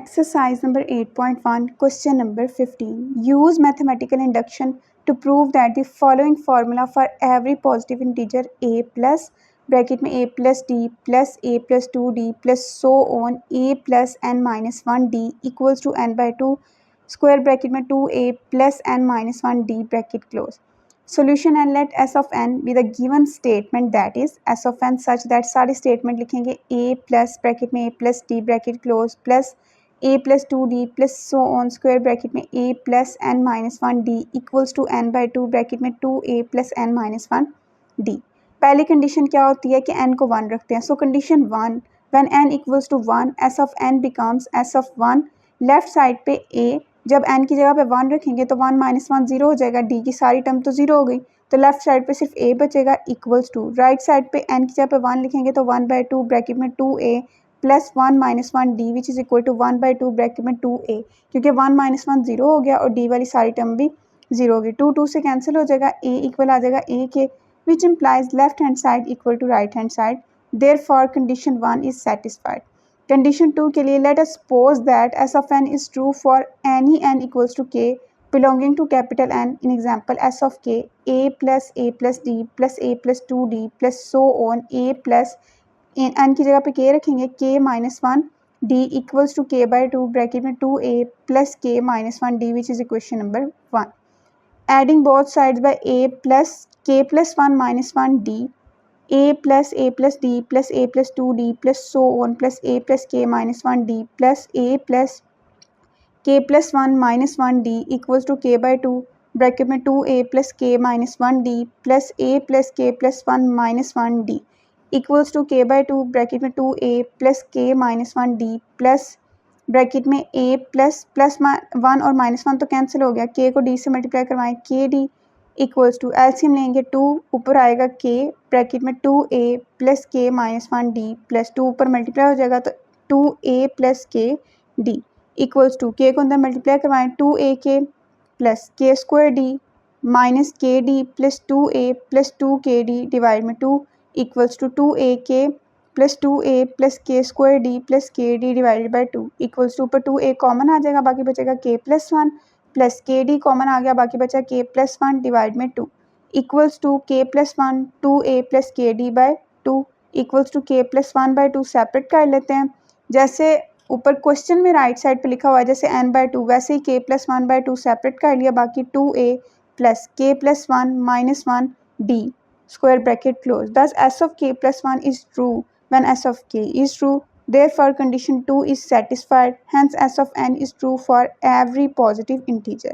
Exercise number 8.1, question number 15. Use mathematical induction to prove that the following formula for every positive integer a plus bracket में a plus d plus a plus 2d plus so on a plus n minus 1d equals to n by 2 square bracket में 2a plus n minus 1d bracket close. Solution and let s of n be the given statement, that is s of n such that सारी statement लिखेंगे a plus bracket में a plus d bracket close plus a plus 2d plus so on square bracket में a plus n minus 1d equals to n by 2 bracket में 2a plus n minus 1d. पहली condition क्या होती है कि n को 1 रखते हैं. सो condition 1, when n equals to 1 s of n becomes s of 1. Left side पे a, जब n की जगह पे 1 रखेंगे तो 1 माइनस 1 0 हो जाएगा, d की सारी टर्म तो 0 हो गई, तो लेफ्ट साइड पे सिर्फ a बचेगा इक्वल्स टू. राइट साइड पे n की जगह पे 1 लिखेंगे तो 1 by 2 ब्रैकेट में 2a plus 1 minus 1 d which is equal to 1 by 2 bracket में 2a, क्योंकि 1 माइनस 1 0 हो गया और d वाली सारी टर्म भी 0 होगी. 2 से कैंसिल हो जाएगा, a इक्वल आ जाएगा a के, which implies left hand side equal to right hand side. Therefore condition 1 is satisfied. Condition 2 के लिए let us suppose that s of n is true for any n equals to k belonging to capital N. In example s of k a plus d plus a plus 2d plus so on a plus n की जगह पे k रखेंगे k minus 1 d equals to k by 2 bracket में 2a plus k minus 1 d which is equation number 1. Adding both sides by a plus k plus 1 minus 1 d a plus d plus a plus 2d plus so on plus a plus k minus 1 d plus a plus k plus 1 minus 1 d equals to k by 2 bracket में 2a plus k minus 1 d plus a plus k plus 1 minus 1 d equals to k by 2 bracket में 2a plus k minus 1 d plus bracket में a plus 1 और minus 1 तो cancel हो गया, k को d से multiply करवाएं, k d equals to LCM लेंगे 2 ऊपर आएगा k ब्रैकेट में 2a plus k minus 1 d plus 2 ऊपर मल्टीप्लाई हो जाएगा तो 2a plus k d equals to k को अंदर मल्टीप्लाई करवाएं 2a k plus k square d minus k d plus 2a plus 2k d divide में 2 equals to 2ak plus 2a plus k square d plus k d divided by 2 equals to ऊपर 2a common आ जाएगा, बाकी बचेगा k plus 1 plus k d common आ गया, बाकी बचा k प्लस 1 डिवाइड में 2 equals to k plus 1 2a plus k d by 2 equals to k plus 1 by 2 separate कर लेते हैं. जैसे ऊपर क्वेश्चन में राइट साइड पे लिखा हुआ है जैसे n by 2, वैसे ही k प्लस 1 बाई 2 सेपरेट कर लिया, बाकी 2a plus k plus 1 minus 1 d square bracket close. Thus s of k plus 1 is true when s of k is true. Therefore condition 2 is satisfied. Hence s of n is true for every positive integer.